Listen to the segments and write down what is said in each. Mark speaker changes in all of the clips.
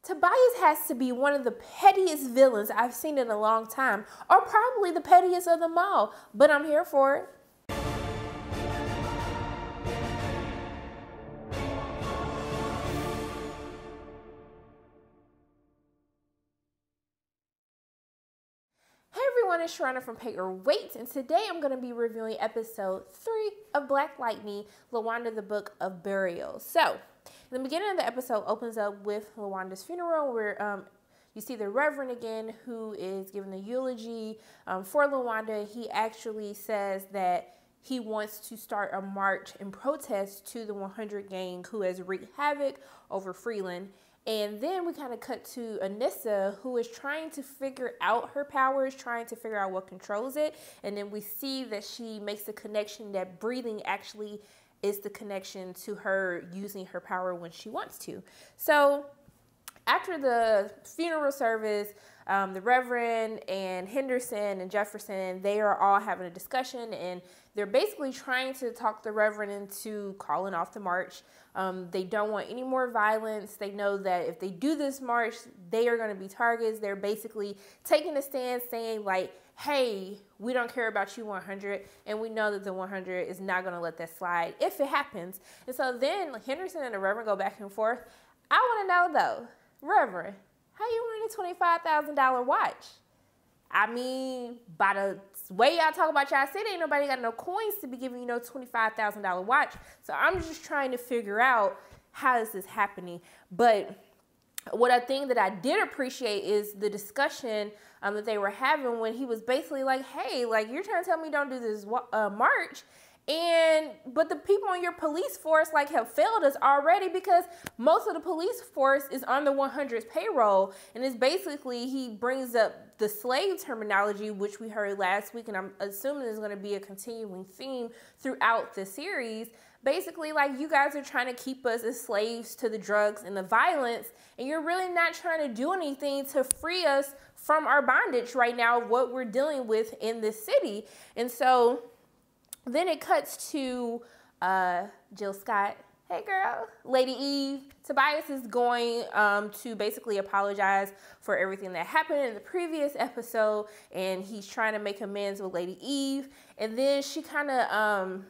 Speaker 1: Tobias has to be one of the pettiest villains I've seen in a long time, or probably the pettiest of them all, but I'm here for it. Hey everyone, it's Sharana from Pay Your Weight, and today I'm going to be reviewing episode 3 of Black Lightning, Lawanda, the Book of Burial. So, the beginning of the episode opens up with Lawanda's funeral, where you see the Reverend again, who is giving the eulogy for Lawanda. He actually says that he wants to start a march in protest to the 100 gang who has wreaked havoc over Freeland. And then we kind of cut to Nyssa, who is trying to figure out her powers, trying to figure out what controls it. And then we see that she makes the connection that breathing actually is the connection to her using her power when she wants to. So after the funeral service, the Reverend and Henderson and Jefferson, they are all having a discussion, and they're basically trying to talk the Reverend into calling off the march. They don't want any more violence. They know that if they do this march, they are going to be targets. They're basically taking a stand saying like, hey, we don't care about you 100, and we know that the 100 is not going to let that slide if it happens. And so then Henderson and the Reverend go back and forth. I want to know though, Reverend, how you wearing a $25,000 watch? I mean, by the way y'all talk about y'all city, ain't nobody got no coins to be giving you no $25,000 watch. So I'm just trying to figure out how is this happening. But what I think that I did appreciate is the discussion that they were having when he was basically like, hey, like you're trying to tell me don't do this march. But the people on your police force like have failed us already, because most of the police force is on the 100's payroll. And it's basically, he brings up the slave terminology, which we heard last week. And I'm assuming is going to be a continuing theme throughout the series. Basically, like, you guys are trying to keep us as slaves to the drugs and the violence, and you're really not trying to do anything to free us from our bondage right now, what we're dealing with in this city. And so then it cuts to Jill Scott. Hey girl, Lady Eve. Tobias is going to basically apologize for everything that happened in the previous episode, and he's trying to make amends with Lady Eve. And then she kind of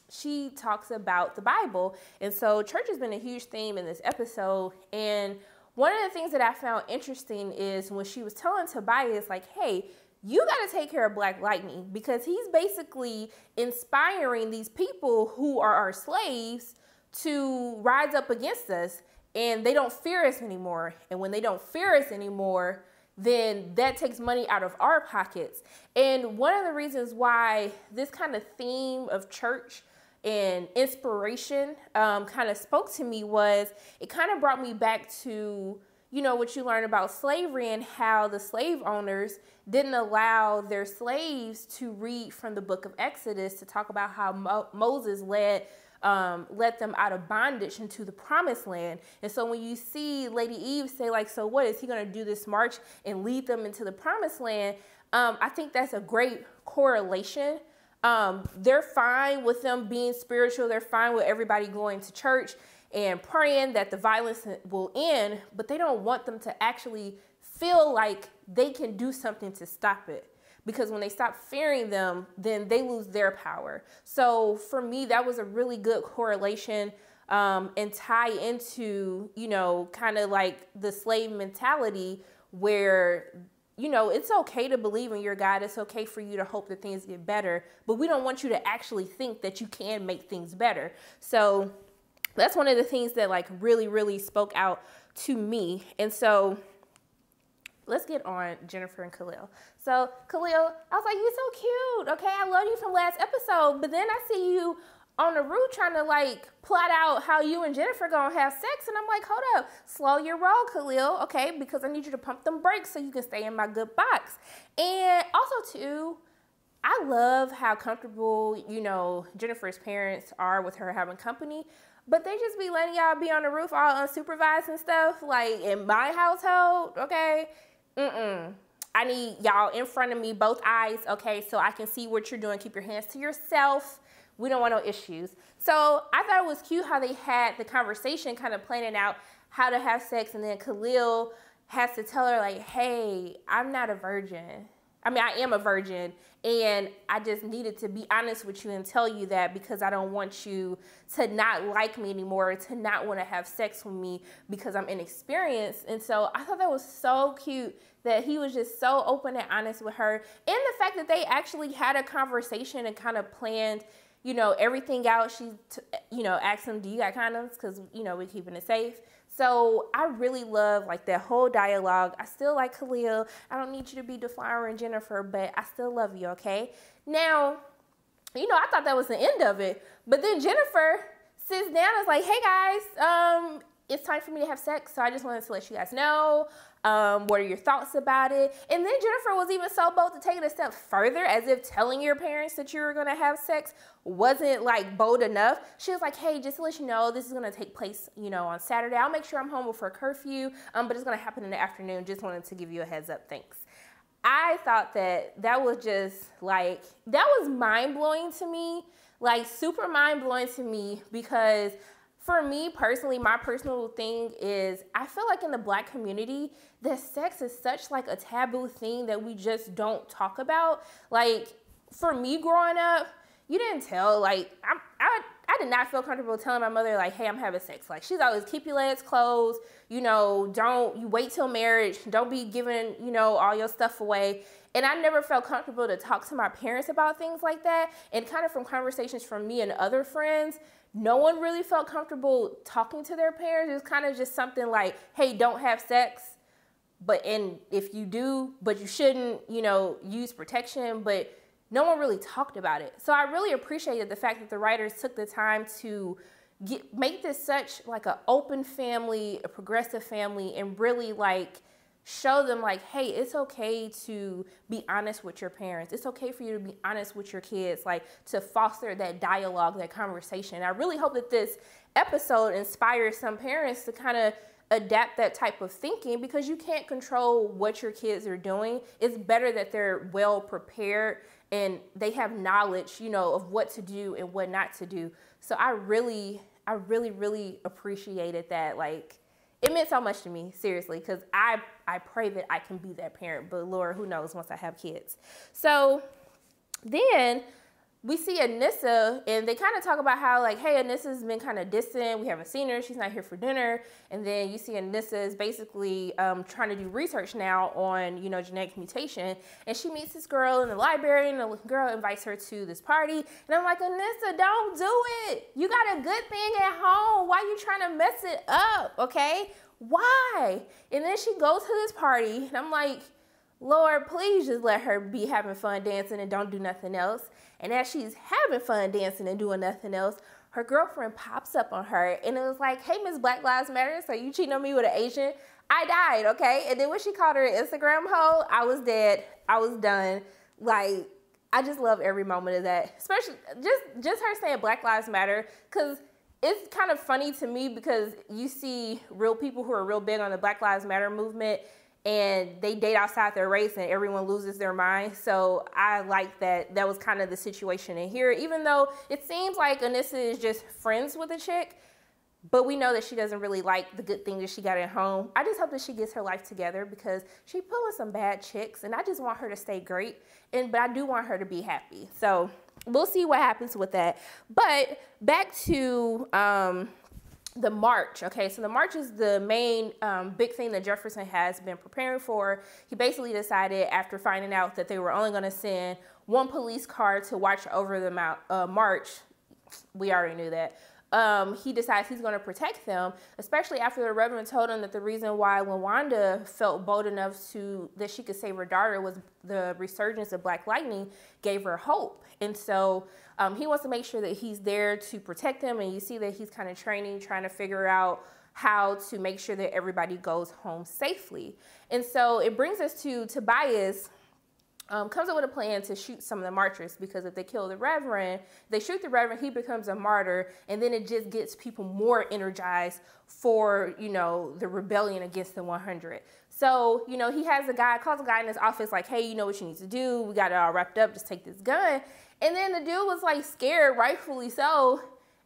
Speaker 1: she talks about the Bible. And so church has been a huge theme in this episode. And one of the things that I found interesting is when she was telling Tobias, like, hey, you got to take care of Black Lightning, because he's basically inspiring these people who are our slaves to rise up against us, and they don't fear us anymore. And when they don't fear us anymore, then that takes money out of our pockets. And one of the reasons why this kind of theme of church and inspiration kind of spoke to me was it kind of brought me back to, you know, what you learn about slavery and how the slave owners didn't allow their slaves to read from the book of Exodus to talk about how Moses led them out of bondage into the promised land. And so when you see Lady Eve say like, so what, is he going to do this march and lead them into the promised land? I think that's a great correlation. They're fine with them being spiritual. They're fine with everybody going to church and praying that the violence will end, but they don't want them to actually feel like they can do something to stop it. Because when they stop fearing them, then they lose their power. So for me, that was a really good correlation and tie into, you know, kind of like the slave mentality where, you know, it's okay to believe in your God. It's okay for you to hope that things get better, but we don't want you to actually think that you can make things better. So that's one of the things that like really, really spoke out to me. And so let's get on Jennifer and Khalil. So Khalil, I was like, you're so cute. Okay, I love you from last episode. But then I see you on the roof trying to like plot out how you and Jennifer gonna have sex. And I'm like, hold up, slow your roll, Khalil. Okay, because I need you to pump them brakes so you can stay in my good box. And also too, I love how comfortable, you know, Jennifer's parents are with her having company. But they just be letting y'all be on the roof all unsupervised and stuff. Like in my household, okay? I need y'all in front of me, both eyes, okay, so I can see what you're doing. Keep your hands to yourself. We don't want no issues. So I thought it was cute how they had the conversation kind of planning out how to have sex, and then Khalil has to tell her, like, hey, I'm not a virgin. I mean, I am a virgin, and I just needed to be honest with you and tell you that because I don't want you to not like me anymore, to not want to have sex with me because I'm inexperienced. And so I thought that was so cute that he was just so open and honest with her. And the fact that they actually had a conversation and kind of planned, you know, everything out. She, you know, asked him, do you got condoms? Because, you know, we're keeping it safe. So I really love like that whole dialogue. I still like Khalil. I don't need you to be deflowering Jennifer, but I still love you, okay? Now, you know, I thought that was the end of it. But then Jennifer sits down and is like, hey guys, it's time for me to have sex. So I just wanted to let you guys know. What are your thoughts about it? And then Jennifer was even so bold to take it a step further, as if telling your parents that you were going to have sex wasn't like bold enough. She was like, hey, just to let you know, this is going to take place, you know, on Saturday. I'll make sure I'm home before curfew, but it's going to happen in the afternoon. Just wanted to give you a heads up. Thanks. I thought that was just like, that was mind blowing to me, like super mind blowing to me, because for me personally, my personal thing is I feel like in the Black community that sex is such like a taboo thing that we just don't talk about. Like for me growing up, you didn't tell, like I did not feel comfortable telling my mother like, hey, I'm having sex. Like she's always keep your legs closed, you know, you wait till marriage, don't be giving, you know, all your stuff away. And I never felt comfortable to talk to my parents about things like that. And kind of from conversations from me and other friends, no one really felt comfortable talking to their parents. It was kind of just something like, hey, don't have sex. And if you do, but you shouldn't, you know, use protection. But no one really talked about it. So I really appreciated the fact that the writers took the time to make this such like an open family, a progressive family, and really like show them like, hey, it's okay to be honest with your parents. It's okay for you to be honest with your kids, like to foster that dialogue, that conversation. I really hope that this episode inspires some parents to kind of adapt that type of thinking, because you can't control what your kids are doing. It's better that they're well prepared and they have knowledge, you know, of what to do and what not to do. So I really appreciated that. Like, it meant so much to me, seriously, because I pray that I can be that parent, but Lord, who knows once I have kids. So then we see Nyssa, and they kind of talk about how, like, hey, Nyssa's been kind of distant. We haven't seen her. She's not here for dinner. And then you see Nyssa is basically trying to do research now on, you know, genetic mutation. And she meets this girl in the library, and the girl invites her to this party. And I'm like, Nyssa, don't do it. You got a good thing at home. Why you trying to mess it up, okay? Why? And then she goes to this party, and I'm like, Lord, please just let her be having fun dancing and don't do nothing else. And as she's having fun dancing and doing nothing else, her girlfriend pops up on her, and it was like, hey, Miss Black Lives Matter, so you cheating on me with an Asian? I died, okay? And then when she called her an Instagram hoe, I was dead. I was done. Like, I just love every moment of that, especially just her saying Black Lives Matter, because it's kind of funny to me because you see real people who are real big on the Black Lives Matter movement, and they date outside their race and everyone loses their mind. So I like that was kind of the situation in here, even though it seems like Nyssa is just friends with a chick, but we know that she doesn't really like the good thing that she got at home. I just hope that she gets her life together, because she pulling some bad chicks, and I just want her to stay great, but I do want her to be happy. So we'll see what happens with that. But back to the march. Okay, so the march is the main big thing that Jefferson has been preparing for. He basically decided, after finding out that they were only going to send one police car to watch over the march, we already knew that, he decides he's going to protect them, especially after the Reverend told him that the reason why Lawanda felt bold enough that she could save her daughter was the resurgence of Black Lightning gave her hope. And so he wants to make sure that he's there to protect them. And you see that he's kind of training, trying to figure out how to make sure that everybody goes home safely. And so it brings us to Tobias. Comes up with a plan to shoot some of the marchers, because if they kill the Reverend, they shoot the Reverend, he becomes a martyr, and then it just gets people more energized for, you know, the rebellion against the 100. So, you know, he has calls a guy in his office like, hey, you know what you need to do? We got it all wrapped up, just take this gun. And then the dude was like scared, rightfully so.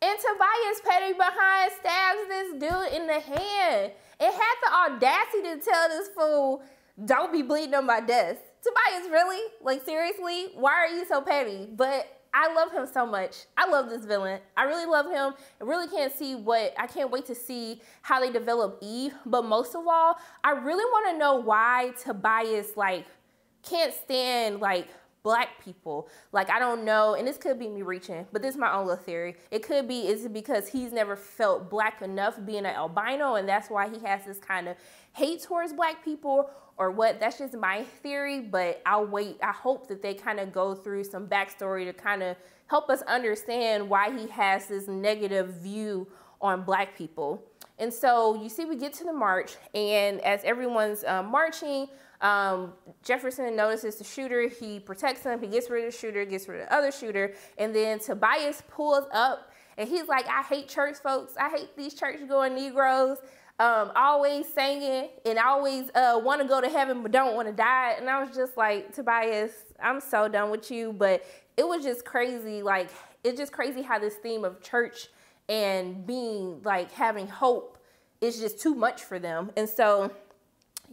Speaker 1: And Tobias petty behind stabs this dude in the hand. It had the audacity to tell this fool, don't be bleeding on my desk. Tobias, really? Like, seriously? Why are you so petty? But I love him so much. I love this villain. I really love him. I can't wait to see how they develop Eve. But most of all, I really want to know why Tobias, like, can't stand, like, Black people. Like, I don't know, and this could be me reaching, but this is my own little theory. It could be, is it because he's never felt Black enough being an albino, and that's why he has this kind of hate towards Black people, or what? That's just my theory, but I'll wait. I hope that they kind of go through some backstory to kind of help us understand why he has this negative view on Black people. And so you see, we get to the march, and as everyone's marching, Jefferson notices the shooter. He protects him. He gets rid of the shooter, gets rid of the other shooter, and then Tobias pulls up, and he's like, I hate church folks. I hate these church-going Negroes. Always singing and always want to go to heaven but don't want to die. And I was just like, Tobias, I'm so done with you. But it was just crazy. Like, it's just crazy how this theme of church and being, like, having hope is just too much for them. And so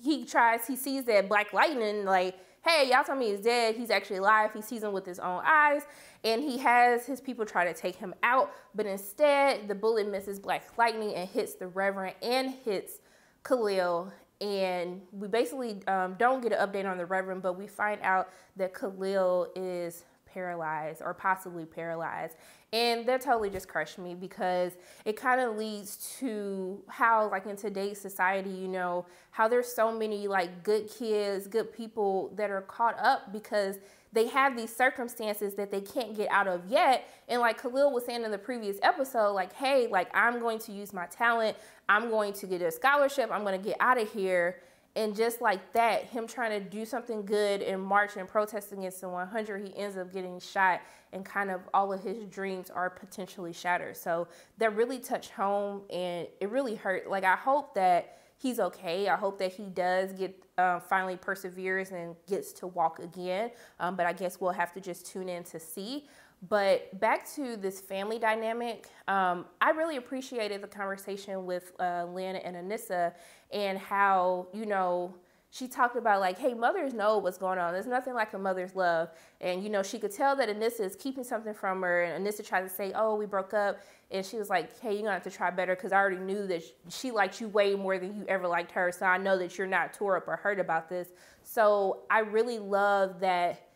Speaker 1: he sees that Black Lightning, like, hey, y'all tell me he's dead. He's actually alive. He sees him with his own eyes. And he has his people try to take him out. But instead, the bullet misses Black Lightning and hits the Reverend and hits Khalil. And we basically don't get an update on the Reverend, but we find out that Khalil is paralyzed or possibly paralyzed. And that totally just crushed me, because it kind of leads to how, like, in today's society, you know, how there's so many, like, good kids, good people that are caught up because they have these circumstances that they can't get out of yet. And like Khalil was saying in the previous episode, like, hey, like, I'm going to use my talent. I'm going to get a scholarship. I'm going to get out of here. And just like that, him trying to do something good and march and protest against the 100, he ends up getting shot, and kind of all of his dreams are potentially shattered. So that really touched home, and it really hurt. Like, I hope that he's okay. I hope that he does get finally perseveres and gets to walk again. But I guess we'll have to just tune in to see. But back to this family dynamic, I really appreciated the conversation with Lynn and Nyssa, and how, you know, she talked about, like, hey, mothers know what's going on. There's nothing like a mother's love. And, you know, she could tell that Nyssa is keeping something from her, and Nyssa tried to say, oh, we broke up. And she was like, hey, you're going to have to try better, because I already knew that she liked you way more than you ever liked her. So I know that you're not tore up or hurt about this. So I really love that,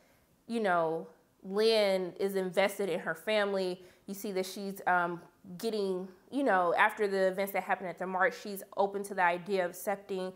Speaker 1: you know, Lynn is invested in her family. You see that she's getting, you know, after the events that happened at the march, she's open to the idea of accepting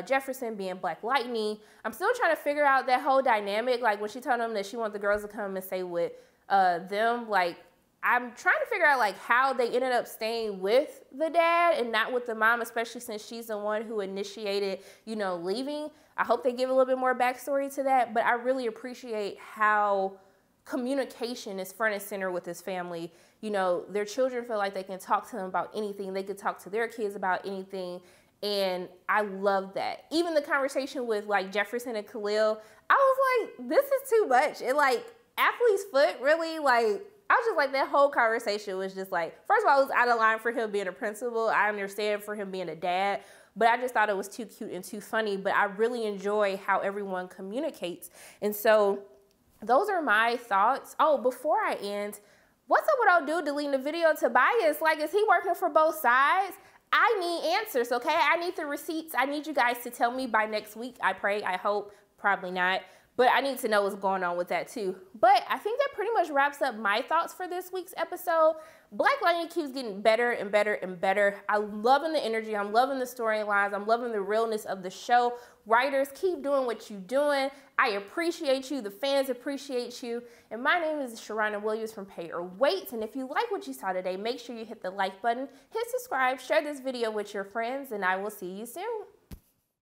Speaker 1: Jefferson being Black Lightning. I'm still trying to figure out that whole dynamic. Like, when she told them that she wanted the girls to come and stay with them, like, I'm trying to figure out, like, how they ended up staying with the dad and not with the mom, especially since she's the one who initiated, you know, leaving. I hope they give a little bit more backstory to that, but I really appreciate how communication is front and center with this family. You know, their children feel like they can talk to them about anything. They could talk to their kids about anything. And I love that. Even the conversation with, like, Jefferson and Khalil, I was like, this is too much. And, like, Athlete's Foot, really, like, I was just like, that whole conversation was just like, first of all, it was out of line for him being a principal. I understand for him being a dad, but I just thought it was too cute and too funny. But I really enjoy how everyone communicates. And so those are my thoughts. Oh, before I end, what's up with old dude deleting the video? Tobias, like, is he working for both sides? I need answers, okay? I need the receipts. I need you guys to tell me by next week. I pray, I hope, probably not. But I need to know what's going on with that too. But I think that pretty much wraps up my thoughts for this week's episode. Black Lightning keeps getting better and better and better. I'm loving the energy. I'm loving the storylines. I'm loving the realness of the show. Writers, keep doing what you're doing. I appreciate you. The fans appreciate you. And my name is Sharana Williams from Pay or Wait. And if you like what you saw today, make sure you hit the like button, hit subscribe, share this video with your friends, and I will see you soon.